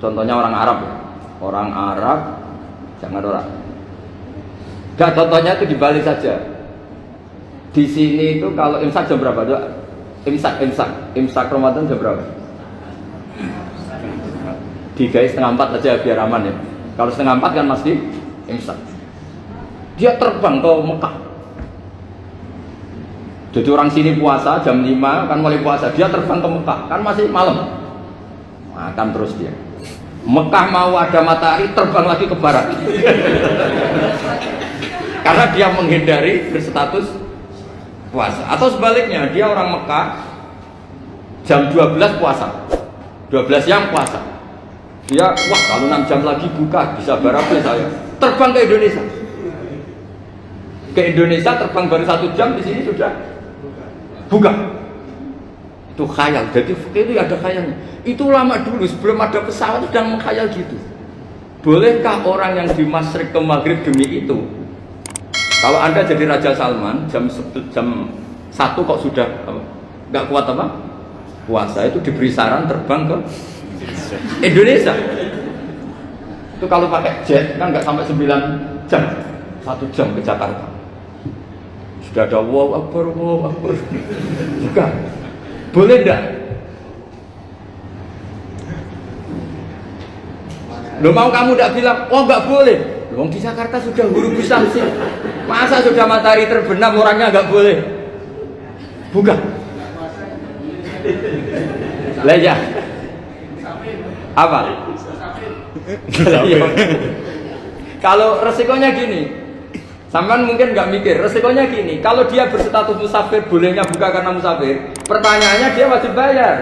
Contohnya orang Arab. Orang Arab jangan orang. Enggak, contohnya itu dibalik saja. Di sini itu kalau imsak jam berapa? Imsak Ramadan jam berapa? 3:30 aja biar aman ya. Kalau 3:30 kan masih imsak. Dia terbang ke Mekah. Jadi orang sini puasa jam 5 kan mulai puasa, dia terbang ke Mekah kan masih malam. Makan terus dia. Mekah mau ada matahari terbang lagi ke barat. Karena dia menghindari berstatus puasa. Atau sebaliknya, dia orang Mekah jam 12 puasa. 12 siang puasa. Dia, wah kalau 6 jam lagi buka bisa barabe saya. Terbang ke Indonesia. Ke Indonesia terbang baru 1 jam, di sini sudah buka. Itu khayal. Jadi itu ada khayalnya. Itu lama dulu sebelum ada pesawat sudah mengkhayal gitu. Bolehkah orang yang di Masyriq ke Maghrib demi itu? Kalau Anda jadi Raja Salman jam 1 kok sudah nggak kuat apa? Puasa, itu diberi saran terbang ke Indonesia. Itu kalau pakai jet kan nggak sampai 9 jam, 1 jam ke Jakarta. Sudah ada wow akbar. Bukan. Boleh enggak? Loh mau kamu enggak bilang, oh enggak boleh. Loh di Jakarta sudah Ghurubu Syamsi. Masa sudah matahari terbenam orangnya enggak boleh? Bukan. Lah ya. Apa? Kalau resikonya gini, sampean mungkin nggak mikir, resikonya gini, kalau dia berstatus musafir, bolehnya buka karena musafir, pertanyaannya dia wajib bayar.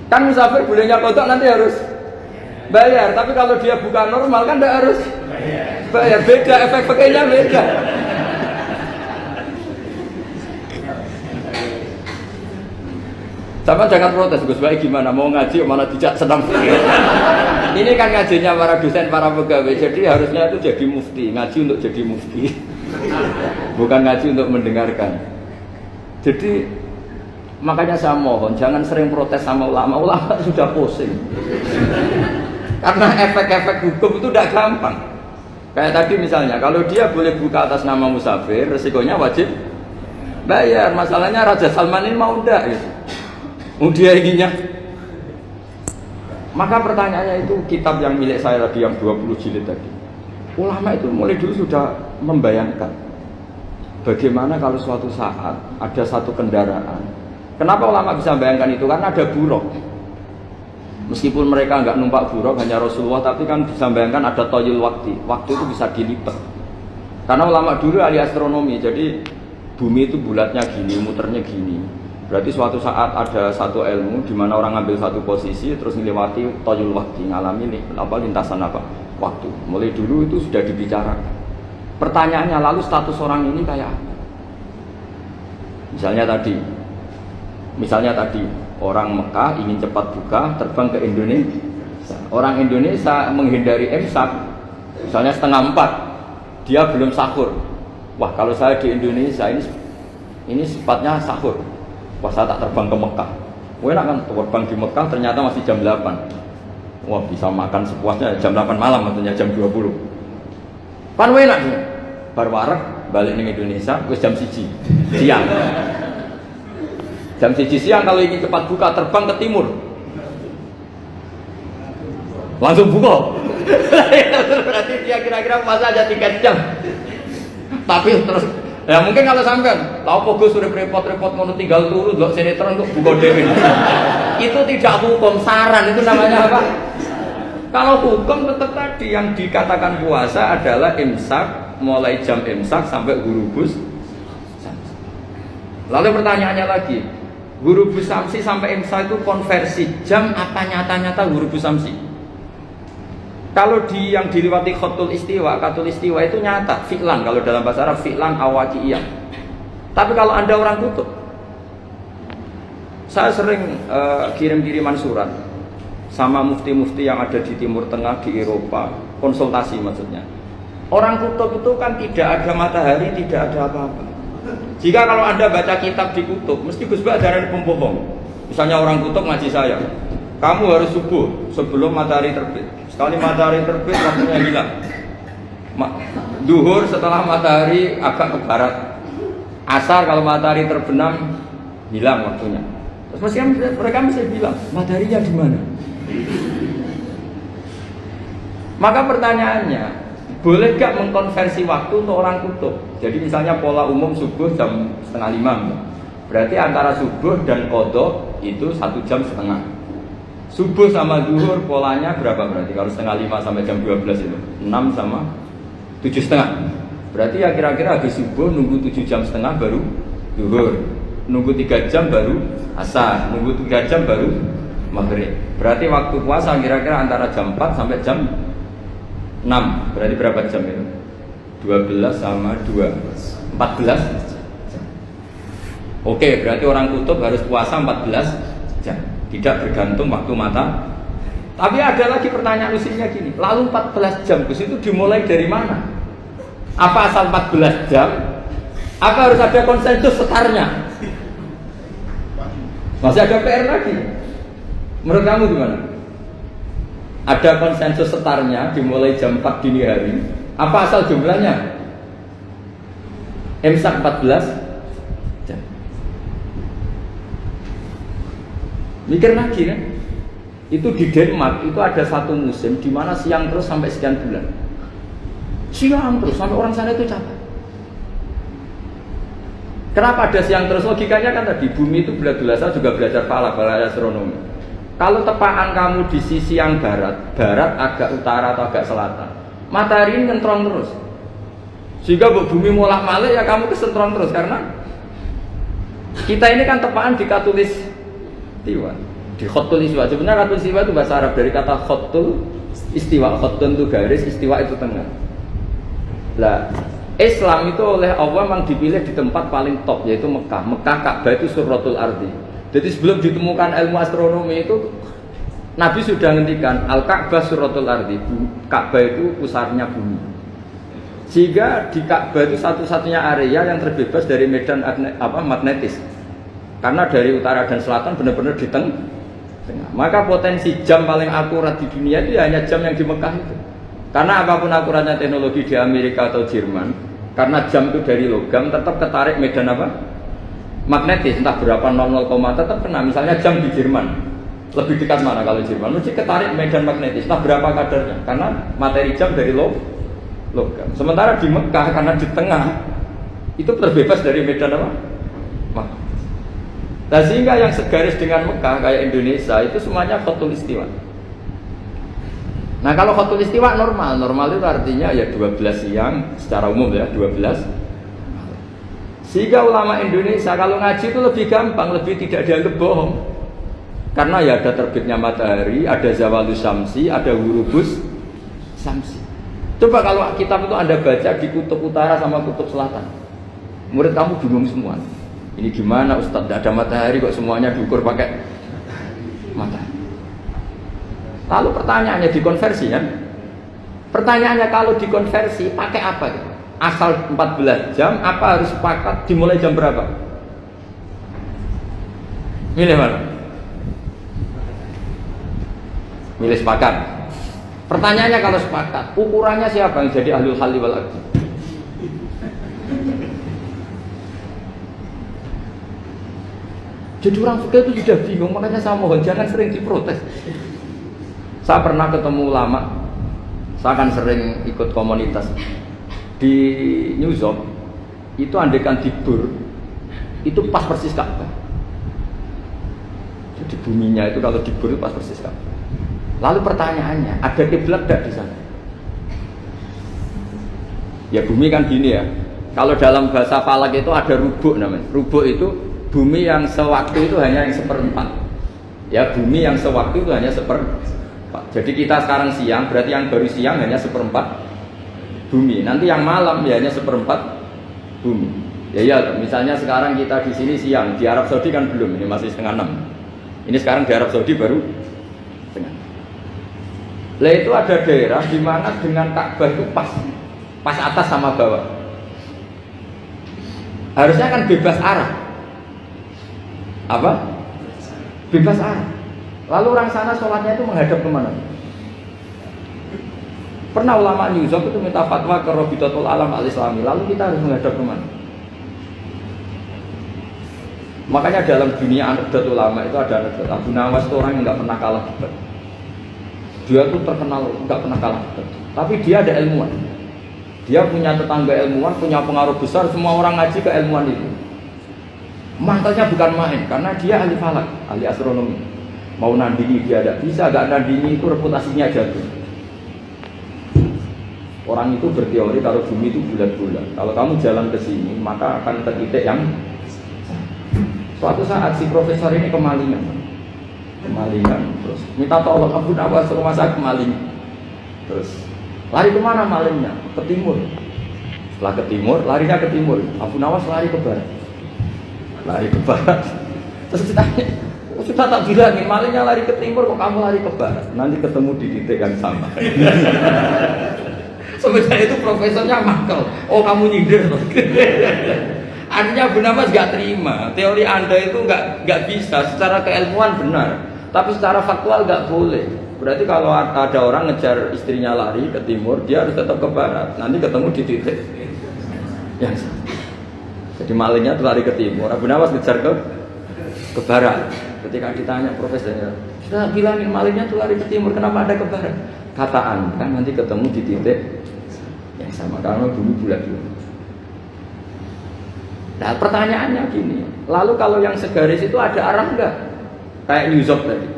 Kan musafir bolehnya kodok nanti harus bayar, tapi kalau dia buka normal kan tidak harus bayar, beda, efek pakainya beda. Sama jangan protes, Gus Baik gimana mau ngaji malah tidak senang. Ini kan ngajinya para dosen, para pegawai, jadi harusnya itu jadi mufti, ngaji untuk jadi mufti, bukan ngaji untuk mendengarkan. Jadi makanya saya mohon jangan sering protes sama ulama sudah pusing. Karena efek-efek hukum itu tidak gampang. Kayak tadi misalnya, kalau dia boleh buka atas nama musafir, resikonya wajib bayar. Masalahnya Raja Salman ini mau enggak gitu. Dia inginnya. Maka pertanyaannya itu kitab yang milik saya tadi yang 20 jilid tadi. Ulama itu mulai dulu sudah membayangkan bagaimana kalau suatu saat ada satu kendaraan. Kenapa ulama bisa membayangkan itu? Karena ada buruk. Meskipun mereka nggak numpak buruk, hanya Rasulullah, tapi kan bisa membayangkan ada toyul waktu. Waktu itu bisa dilipat. Karena ulama dulu ahli astronomi, jadi bumi itu bulatnya gini, muternya gini. Berarti suatu saat ada satu ilmu di mana orang ngambil satu posisi terus melewati toyul waktu, ngalami lintasan waktu. Mulai dulu itu sudah dibicarakan. Pertanyaannya lalu status orang ini kayak apa? Misalnya tadi orang Mekah ingin cepat buka terbang ke Indonesia. Orang Indonesia menghindari imsak, misalnya 3:30, dia belum sahur. Wah kalau saya di Indonesia ini sifatnya sahur. Wah saya tak terbang ke Mekah. Enak kan terbang di Mekah ternyata masih jam 8. Wah bisa makan sepuasnya jam 8 malam artinya jam 20. Kan enak nih. Baru warek balik ke Indonesia terus jam 1 siang. Jam 1 siang kalau ingin cepat buka terbang ke timur. Langsung buka. Berarti dia kira-kira masa aja 3 jam. Tapi terus ya mungkin kalau sampean tahu fokus sudah repot-repot mau tinggal turun nggak sinetron untuk buka dewi. Itu tidak hukum, saran itu namanya apa? Kalau hukum tetap tadi yang dikatakan puasa adalah imsak, mulai jam imsak sampai Ghurubus Syamsi. Lalu pertanyaannya lagi, Ghurubus Syamsi sampai imsak itu konversi jam apa nyata-nyata Ghurubus Syamsi? Kalau yang diriwati katul istiwa itu nyata, fi'lan, kalau dalam bahasa Arab fi'lan awaqiyah. Tapi kalau Anda orang kutub, saya sering kirim-kiriman surat sama mufti-mufti yang ada di Timur Tengah, di Eropa, konsultasi maksudnya. Orang kutub itu kan tidak ada matahari, tidak ada apa-apa. Jika kalau Anda baca kitab di kutub, mesti Gus Bah ada pembohong. Misalnya orang kutub ngaji saya, kamu harus subuh sebelum matahari terbit. Sekali matahari terbit waktunya hilang. Duhur setelah matahari agak ke barat. Asar kalau matahari terbenam hilang waktunya. Terus mereka bisa bilang mataharinya di mana? Maka pertanyaannya, boleh gak mengkonversi waktu untuk orang kutub? Jadi misalnya pola umum subuh jam 4:30, berarti antara subuh dan qadha itu 1,5 jam. Subuh sama zuhur polanya berapa berarti? Kalau 4:30 sampai jam 12 itu 6 sama 7,5. Berarti ya kira-kira habis subuh nunggu 7,5 jam baru zuhur, nunggu 3 jam baru asar, nunggu 3 jam baru maghrib. Berarti waktu puasa kira-kira antara jam 4 sampai jam 6. Berarti berapa jam itu? 12 sama 2 14 jam. Oke, berarti orang kutub harus puasa 14 jam, tidak bergantung waktu mata. Tapi ada lagi pertanyaan usinya gini, lalu 14 jam itu dimulai dari mana? Apa asal 14 jam? Apa harus ada konsensus setarnya? Masih ada PR lagi. Menurut kamu gimana? Ada konsensus setarnya dimulai jam 4 dini hari. Apa asal jumlahnya? Imsak 14 jam. Mikir lagi kan? Itu di Denmark itu ada satu musim di mana siang terus sampai sekian bulan. Siang terus sampai orang sana itu capek. Kenapa ada siang terus? Logikanya kan tadi bumi itu saya juga belajar falak, astronomi. Kalau tepaan kamu di sisi yang barat agak utara atau agak selatan, matahari ini nyentrong terus. Sehingga bumi molak-malik ya kamu kesentrong terus karena kita ini kan tepaan di katulis istiwa, di khotul istiwa. Sebenarnya katulis istiwa itu bahasa Arab dari kata khotul istiwa. Khotun itu garis, istiwa itu tengah. Lah, Islam itu oleh Allah memang dipilih di tempat paling top yaitu Mekah. Mekah Ka'bah itu suratul ardi. Jadi sebelum ditemukan ilmu astronomi itu Nabi sudah ngendikan Al-Ka'bah suratul ardi. Ka'bah itu pusarnya bumi. Sehingga di Ka'bah itu satu-satunya area yang terbebas dari medan magnetis. Karena dari utara dan selatan benar-benar di tengah. Maka potensi jam paling akurat di dunia itu hanya jam yang di Mekah itu. Karena apapun akuratnya teknologi di Amerika atau Jerman, karena jam itu dari logam tetap ketarik medan apa? Magnetis, entah berapa 00, tetap kena. Misalnya jam di Jerman lebih dekat mana kalau Jerman? Mesti ketarik medan magnetis, entah berapa kadarnya. Karena materi jam dari logam. Sementara di Mekah karena di tengah itu terbebas dari medan apa? Nah, sehingga yang segaris dengan Mekah kayak Indonesia itu semuanya khotul istiwa. Nah kalau khotul istiwa normal itu artinya ya 12 siang secara umum ya 12. Sehingga ulama Indonesia kalau ngaji itu lebih gampang, lebih tidak dianggap bohong. Karena ya ada terbitnya matahari, ada zawalus syamsi, ada ghurubus syamsi. Coba kalau kitab itu Anda baca di kutub utara sama kutub selatan, murid kamu bingung semua. Ini gimana Ustadz, tidak ada matahari kok semuanya diukur pakai matahari. Lalu pertanyaannya dikonversi kan? Pertanyaannya kalau dikonversi pakai apa? Asal 14 jam, apa harus sepakat dimulai jam berapa? Milih mana? Milih sepakat. Pertanyaannya kalau sepakat, ukurannya siapa yang jadi ahlul halli wal aqdi? Jadi orang fikih itu sudah bingung, makanya saya mohon jangan sering diprotes. Saya pernah ketemu ulama, saya akan sering ikut komunitas di New York. Itu andekan dibur, itu pas persis Ka'bah. Jadi buminya itu kalau dibur itu pas persis Ka'bah. Lalu pertanyaannya, ada kiblat tidak di sana? Ya bumi kan gini ya. Kalau dalam bahasa falak itu ada rubuk namanya. Rubuk itu bumi yang sewaktu itu hanya yang 1/4. Ya bumi yang sewaktu itu hanya 1/4. Jadi kita sekarang siang, berarti yang baru siang hanya 1/4 bumi. Nanti yang malam ya hanya 1/4 bumi. Ya, misalnya sekarang kita di sini siang, di Arab Saudi kan belum, ini masih 5:30. Ini sekarang di Arab Saudi baru setengah. Lah itu ada daerah di mana dengan Ka'bah itu pas atas sama bawah. Harusnya kan bebas arah. Apa? Bebas arah. Lalu orang sana sholatnya itu menghadap kemana? Pernah ulama New York itu minta fatwa ke Rabitatul Alam Al-Islami, lalu kita harus menghadap kemana? Makanya dalam dunia anekdot ulama itu ada anekdot Abu Nawas itu orang yang nggak pernah kalah debat. Dia tuh terkenal nggak pernah kalah debat, tapi dia ada ilmuwan. Dia punya tetangga ilmuwan, punya pengaruh besar, semua orang ngaji ke ilmuwan itu. Mantelnya bukan main, karena dia ahli falak, ahli astronomi. Mau nandingi dia tidak bisa, gak nandingi itu reputasinya jatuh. Orang itu berteori kalau bumi itu bulat-bulat. Kalau kamu jalan ke sini, maka akan ke titik yang suatu saat si profesor ini kemalingan, terus minta tolong Abu Nawas rumah saya kemaling. Terus lari kemana malingnya? Ke timur. Setelah ke timur, larinya ke timur. Abu Nawas lari ke barat. Terus ditanya, sudah tak bilangin malingnya lari ke timur, kok kamu lari ke barat? Nanti ketemu di titik yang sama. Sebenarnya itu profesornya makel. Oh kamu nyindir. Artinya Abu Nawas gak terima. Teori Anda itu gak bisa. Secara keilmuan benar, tapi secara faktual gak boleh. Berarti kalau ada orang ngejar istrinya lari ke timur, dia harus tetap ke barat. Nanti ketemu di titik yang sama. Jadi malingnya tuh lari ke timur, Abu Nawas ngejar ke barat. Ketika ditanya profesornya, sudah bilangin malingnya tuh lari ke timur, kenapa ada ke barat? Kata Anda nanti ketemu di titik yang sama, karena bumi bulat-bulat. Nah pertanyaannya gini, lalu kalau yang segaris itu ada arah enggak? Kayak New York tadi.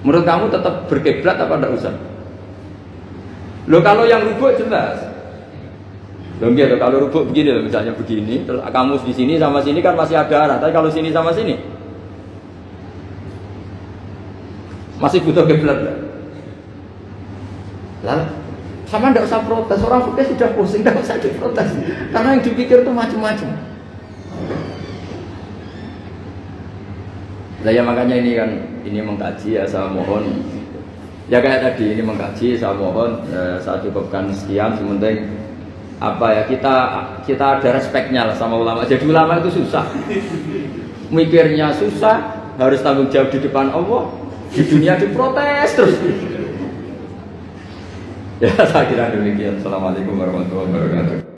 Menurut kamu tetap berkiblat apa enggak usah? Loh kalau yang rubuk jelas. Loh gitu, kalau rubuk begini loh, misalnya begini, terus kamu di sini sama sini kan masih ada arah, tapi kalau sini sama sini masih butuh kiblat. Lalu sama ndak usah protes, orang fikih sudah pusing, ndak usah diprotes, karena yang dipikir itu macam-macam. Nah ya makanya ini mengkaji ya, saya mohon ya kayak tadi ini mengkaji, saya mohon saya cukupkan sekian. Sementing apa ya, kita ada respeknya lah sama ulama. Jadi ulama itu susah, mikirnya susah, harus tanggung jawab di depan Allah, di dunia diprotes terus. Ya saya kira demikian. Assalamualaikum warahmatullahi wabarakatuh.